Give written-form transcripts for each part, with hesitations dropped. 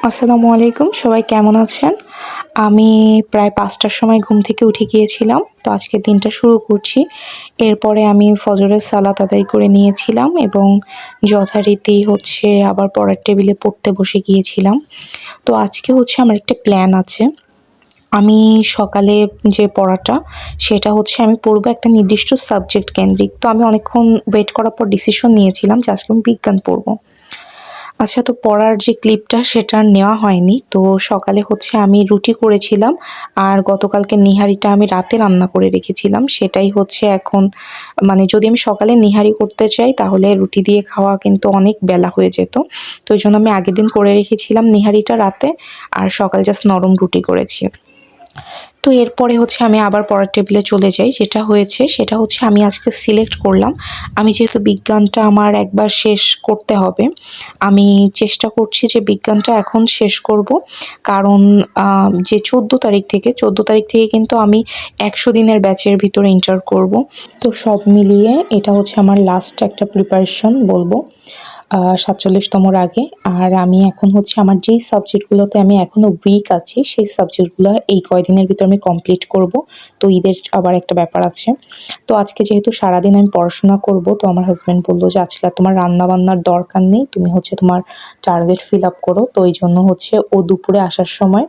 আসসালামু আলাইকুম, সবাই কেমন আছেন? আমি প্রায় ৫টার সময় ঘুম থেকে উঠে গিয়েছিলাম। তো আজকের দিনটা শুরু করছি। এরপরে আমি ফজরের সালাত আদায় করে নিয়েছিলাম এবং যথারীতি আবার পড়ার টেবিলে পড়তে বসে গিয়েছিলাম। তো আজকে আমার একটা প্ল্যান আছে। আমি সকালে যে পড়াটা সেটা আমি পড়বো একটা নির্দিষ্ট সাবজেক্ট কেন্দ্রিক। তো আমি অনেকক্ষণ ওয়েট করার পর ডিসিশন নিয়েছিলাম যে আজকে আমি বিজ্ঞান পড়বো। আচ্ছা, তো পড়ার যে ক্লিপটা সেটা আর নেওয়া হয়নি। তো সকালে আমি রুটি করেছিলাম আর গতকালকে নিহারিটা আমি রাতে রান্না করে রেখেছিলাম। সেটাই এখন মানে যদি আমি সকালে নিহারি করতে চাই তাহলে রুটি দিয়ে খাওয়া কিন্তু অনেক বেলা হয়ে যেত। তো এইজন্য আমি আগের দিন করে রেখেছিলাম নিহারিটা রাতে আর সকালে জাস্ট নরম রুটি করেছি। তো এরপরে আমি আবার পড়ার টেবিলে চলে যাই। যেটা হয়েছে সেটা আমি আজকে সিলেক্ট করলাম। আমি যেহেতু বিজ্ঞানটা আমার একবার শেষ করতে হবে, আমি চেষ্টা করছি যে বিজ্ঞানটা এখন শেষ করব। কারণ যে ১৪ তারিখ থেকে কিন্তু আমি ১০০ দিনের ব্যাচের ভিতরে এন্টার করব। তো সব মিলিয়ে এটা আমার লাস্ট একটা প্রিপারেশন বলবো। ৪৭তমর আগে। আর আমি এখন আমার যেই সাবজেক্টগুলোতে আমি এখনো উইক আছি সেই সাবজেক্টগুলো এই কয়দিনের ভিতর আমি কমপ্লিট করব। তো ঈদের আবার একটা ব্যাপার আছে। তো আজকে যেহেতু সারাদিন আমি পড়াশোনা করব, তো আমার হাসব্যান্ড বলল যে আজকে আর তোমার রান্না-বান্নার দরকার নেই। তুমি তোমার টার্গেট ফিল আপ করো। তো এইজন্য ও দুপুরে আসার সময়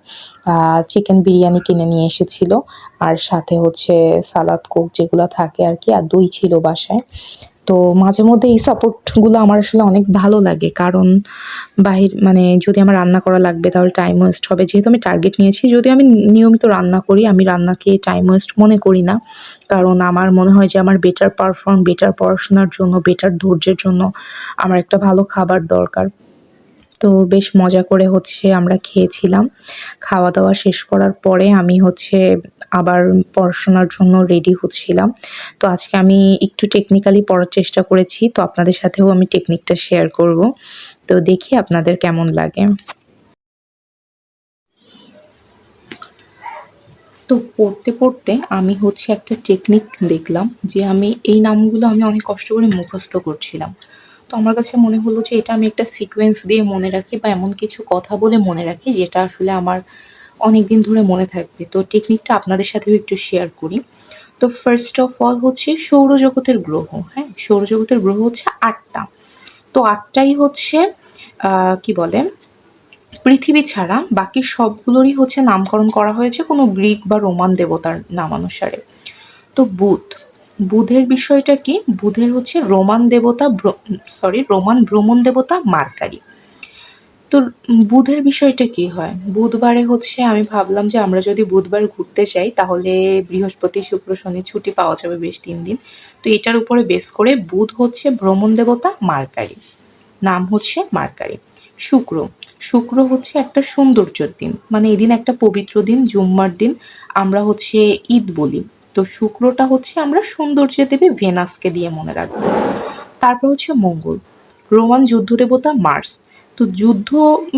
চিকেন বিরিয়ানি কিনে নিয়ে এসেছিল। আর সাথে সালাদ, কোক যেগুলা থাকে আরকি, আর দই ছিল বাসায়। তো মাঝে মধ্যে এই সাপোর্টগুলো আমার আসলে অনেক ভালো লাগে। কারণ মানে যদি আমার রান্না করা লাগবে তাহলে টাইম ওয়েস্ট হবে। যেহেতু আমি টার্গেট নিয়েছি, যদিও আমি নিয়মিত রান্না করি, আমি রান্নাকে টাইম ওয়েস্ট মনে করি না। কারণ আমার মনে হয় যে আমার বেটার পড়াশোনার জন্য, বেটার ধৈর্যের জন্য আমার একটা ভালো খাবার দরকার। তো বেশ মজা করে আমরা খেয়েছিলাম। খাওয়া-দাওয়া শেষ করার পরে আমি আবার পড়াশোনার জন্য রেডি হচ্ছিলাম। তো আজকে আমি একটু টেকনিক্যালি পড়ার চেষ্টা করেছি। তো আপনাদের সাথেও আমি টেকনিকটা শেয়ার করব। তো দেখি আপনাদের কেমন লাগে। তো পড়তে আমি একটা টেকনিক দেখলাম যে আমি এই নামগুলো আমি অনেক কষ্ট করে মুখস্থ করছিলাম। তো আমার কাছে মনে হলো যে এটা আমি একটা সিকোয়েন্স দিয়ে মনে রাখি বা এমন কিছু কথা বলে মনে রাখি যেটা আসলে আমার অনেকদিন ধরে মনে থাকবে। তো টেকনিকটা আপনাদের সাথেও একটু শেয়ার করি। তো ফার্স্ট অফ অল সৌরজগতের গ্রহ, হ্যাঁ? সৌরজগতের গ্রহ ৮টা। তো ৮টাই কি বলে? পৃথিবী ছাড়া বাকি সবগুলোরই নামকরণ করা হয়েছে কোনো গ্রিক বা রোমান দেবতার নামানুসারে। তো বুধের বিষয়টা কি? বুধের রোমান ভ্রমণ দেবতা মার্কারি। তো বুধের বিষয়টা কি হয়? বুধবারে আমি ভাবলাম যে আমরা যদি বুধবার ঘুরতে যাই তাহলে বৃহস্পতি, শুক্র, শনি ছুটি পাওয়া যাবে বেশ ৩ দিন। তো এটার উপরে বেস করে বুধ ভ্রমণ দেবতা মার্কারি। নাম মার্কারি। শুক্র, শুক্র একটা সৌন্দর্যের দিন। মানে এদিন একটা পবিত্র দিন, জুম্মার দিন। আমরা ঈদ বলি। তো শুক্রটা আমরা সৌন্দর্যের দেবী ভেনাসকে দিয়ে মনে রাখবো। তারপর মঙ্গল, রোমান যুদ্ধ দেবতা মার্স। তো যুদ্ধ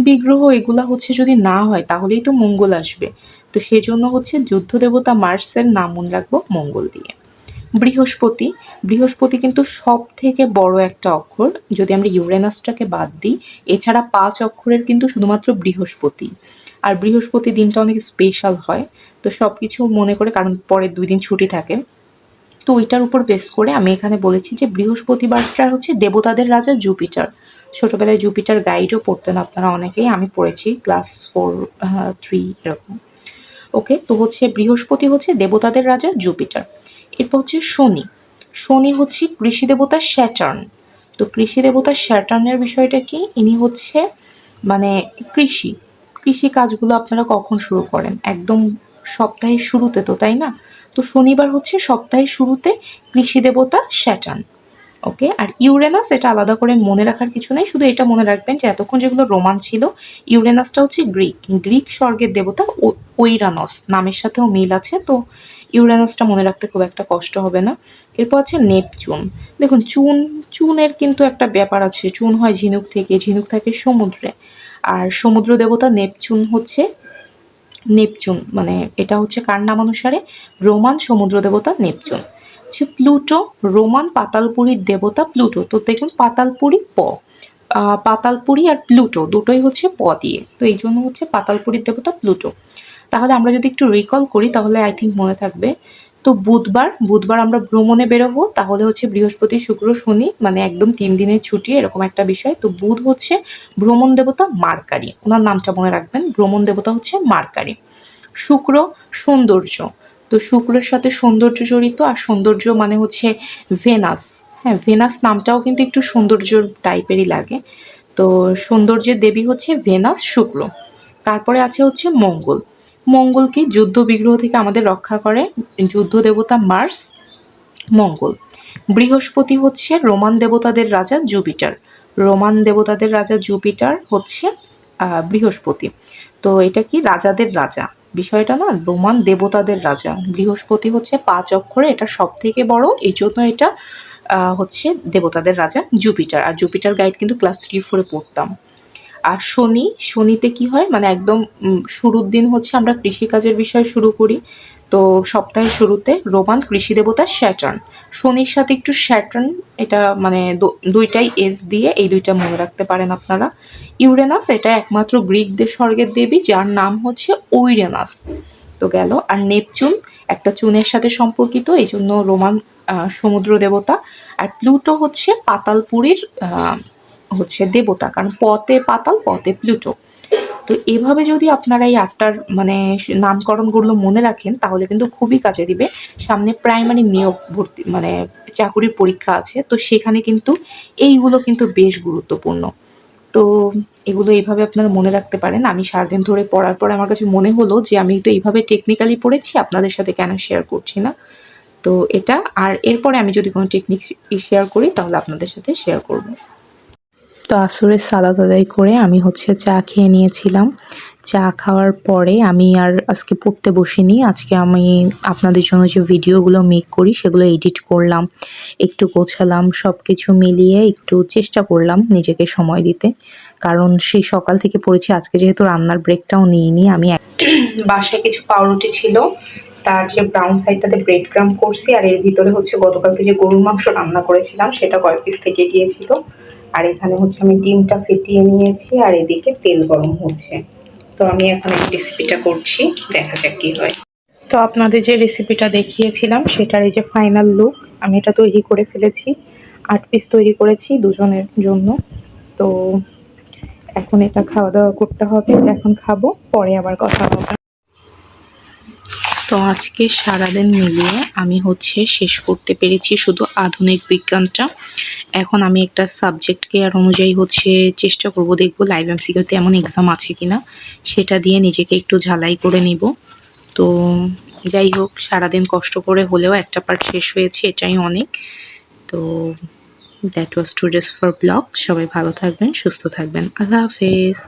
বিগ্রহ এগুলা যদি না হয় তাহলেই তো মঙ্গল আসবে। তো সেজন্য যুদ্ধ দেবতা মার্সের নাম মনে রাখবো মঙ্গল দিয়ে। বৃহস্পতি, বৃহস্পতি কিন্তু সবথেকে বড় একটা অক্ষর। যদি আমরা ইউরেনাসটাকে বাদ দিই, এছাড়া ৫ অক্ষরের কিন্তু শুধুমাত্র বৃহস্পতি। আর বৃহস্পতি দিনটা অনেক স্পেশাল হয়। তো সবকিছু মনে করে, কারণ পরের ২ দিন ছুটি থাকে। তো ওইটার উপর বেস করে আমি এখানে বলেছি যে বৃহস্পতিবারটা দেবতাদের রাজা জুপিটার। ছোটবেলায় জুপিটার গাইডও পড়তেন আপনারা অনেকেই, আমি পড়েছি ক্লাস 4, 3 এরকম। ওকে, তো বৃহস্পতি দেবতাদের রাজা জুপিটার। এরপর শনি, শনি কৃষি দেবতা স্যাটার্ন। তো কৃষি দেবতা স্যাটার্নের বিষয়টা কি? ইনি মানে কৃষি কৃষি কাজগুলো আপনারা কখন শুরু করেন? একদম সপ্তাহের শুরুতে, তো তাই না? তো শনিবার সপ্তাহের শুরুতে কৃষি দেবতা স্যাটার্ন। ওকে, আর ইউরেনাস এটা আলাদা করে মনে রাখার কিছু নেই, শুধু এটা মনে রাখবেন যে এতক্ষণ যেগুলো রোমান ছিল, ইউরেনাসটা গ্রিক। গ্রিক স্বর্গের দেবতা ওইরানস, নামের সাথেও মিল আছে। তো ইউরেনাসটা মনে রাখতে খুব একটা কষ্ট হবে না। এরপর নেপচুন। দেখুন চুনের কিন্তু একটা ব্যাপার আছে। চুন হয় ঝিনুক থেকে, ঝিনুক থাকে সমুদ্রে। আর সমুদ্র দেবতা নেপচুন মানে এটা কার নামানুসারে? রোমান সমুদ্র দেবতা নেপচুন। প্লুটো, রোমান পাতালপুরীর দেবতা প্লুটো। তো দেখুন পাতালপুরী পাতালপুরী আর প্লুটো দুটোই হচ্ছে প দিয়ে, তো এই জন্য হচ্ছে পাতালপুরীর দেবতা প্লুটো। তাহলে আমরা যদি একটু রিকল করি তাহলে আই থিঙ্ক মনে থাকবে। তো বুধবার বুধবার আমরা ভ্রমণে বেরোবো, তাহলে হচ্ছে বৃহস্পতি শুক্র শনি মানে একদম 3 দিনের ছুটি এরকম একটা বিষয়। তো বুধ হচ্ছে ভ্রমণ দেবতা মার্কারি, ওনার নামটা মনে রাখবেন, ভ্রমণ দেবতা হচ্ছে মার্কারি। শুক্র সৌন্দর্য, তো শুক্রের সাথে সৌন্দর্য জড়িত, আর সৌন্দর্য মানে হচ্ছে ভেনাস। হ্যাঁ, ভেনাস নামটাও কিন্তু একটু সৌন্দর্য টাইপেরই লাগে। তো সৌন্দর্যের দেবী হচ্ছে ভেনাস শুক্র। তারপরে আছে হচ্ছে মঙ্গল। মঙ্গলকে যুদ্ধ বিগ্রহ থেকে আমাদের রক্ষা করে যুদ্ধ দেবতা মার্স, মঙ্গল। বৃহস্পতি হচ্ছে রোমান দেবতাদের রাজা জুপিটার। রোমান দেবতাদের রাজা জুপিটার হচ্ছে বৃহস্পতি। তো এটা কি রাজাদের রাজা বিষয়টা না, রোমান দেবতাদের রাজা। বৃহস্পতি হচ্ছে 5 অক্ষরে, এটা সব থেকে বড়, এই জন্য এটা হচ্ছে দেবতাদের রাজা জুপিটার। আর জুপিটার গাইড কিন্তু ক্লাস 3-4-এ পড়তাম। আর শনি, শনিতে কি হয় মানে একদম শুরুর দিন হচ্ছে আমরা কৃষিকাজের বিষয় শুরু করি। তো সপ্তাহের শুরুতে রোমান কৃষি দেবতা স্যাটার্ন। শনির সাথে একটু স্যাটার্ন, এটা মানে দুইটাই এস দিয়ে, এই দুইটা মনে রাখতে পারেন আপনারা। ইউরেনাস, এটা একমাত্র গ্রিকদের স্বর্গের দেবী যার নাম হচ্ছে ওইরেনাস। তো গেল। আর নেপচুন একটা চুনের সাথে সম্পর্কিত, এই জন্য রোমান সমুদ্র দেবতা। আর প্লুটো হচ্ছে পাতালপুরীর হচ্ছে দেবতা, কারণ পতে পাতাল পতে প্লুটো। তো এভাবে যদি আপনারা এই 8টার মানে নামকরণগুলো মনে রাখেন তাহলে কিন্তু খুবই কাজে দিবে। সামনে প্রাইমারি নিয়োগ ভর্তি মানে চাকুরির পরীক্ষা আছে, তো সেখানে কিন্তু এইগুলো কিন্তু বেশ গুরুত্বপূর্ণ। তো এগুলো এইভাবে আপনারা মনে রাখতে পারেন। আমি সারাদিন ধরে পড়ার পর আমার কাছে মনে হলো যে আমি তো এইভাবে টেকনিক্যালি পড়েছি, আপনাদের সাথে কেন শেয়ার করছি না। তো এটা, আর এরপরে আমি যদি কোনো টেকনিক শেয়ার করি তাহলে আপনাদের সাথে শেয়ার করব। তো আসরের সালাত আদায় করে আমি হচ্ছে চা খেয়ে নিয়েছিলাম। চা খাওয়ার পরে আমি আর আজকে পড়তে বসিনি। আজকে আমি আপনাদের জন্য যে ভিডিওগুলো মেক করি সেগুলো এডিট করলাম, একটু গোছালাম, সব কিছু মিলিয়ে একটু চেষ্টা করলাম নিজেকে সময় দিতে। কারণ সেই সকাল থেকে পড়েছি, আজকে যেহেতু রান্নার ব্রেকটাও নিইনি। আমি বাসায় কিছু পাউরুটি ছিল, তার যে ব্রাউন সাইডটাতে ব্রেড ক্রাম্ব করছি, আর এর ভিতরে হচ্ছে গতকালকে যে গরুর মাংস রান্না করেছিলাম সেটা কয়েক পিস থেকে গিয়েছিল। আর এখানে হচ্ছে আমি ডিমটা ফেটিয়ে নিয়েছি, আর এদিকে তেল গরম হচ্ছে। তো আমি এখন এই রেসিপিটা করছি, দেখা যাক কি হয়। তো আপনাদের যে রেসিপিটা দেখিয়েছিলাম সেটার এই যে ফাইনাল লুক, আমি এটা তৈরি করে ফেলেছি। 8 পিস তৈরি করেছি দুজনের জন্য। তো এখন এটা খাওয়া দাওয়া করতে হবে, এখন খাবো, পরে আবার কথা হবে। তো আজকে সারাদিন মিলিয়ে আমি হচ্ছে শেষ করতে পেরেছি শুধু আধুনিক বিজ্ঞানটা। এখন আমি একটা সাবজেক্ট কেয়ার অনুযায়ী হচ্ছে চেষ্টা করব, দেখবো লাইভ এমসিকিউতে এমন এক্সাম আছে কিনা, সেটা দিয়ে নিজেকে একটু ঝালাই করে নিব। তো যাই হোক, সারাদিন কষ্ট করে হলেও একটা পার্ট শেষ হয়েছে, এটাই অনেক। তো that was today's for blog. সবাই ভালো থাকবেন, সুস্থ থাকবেন। আল্লাহ হাফেজ।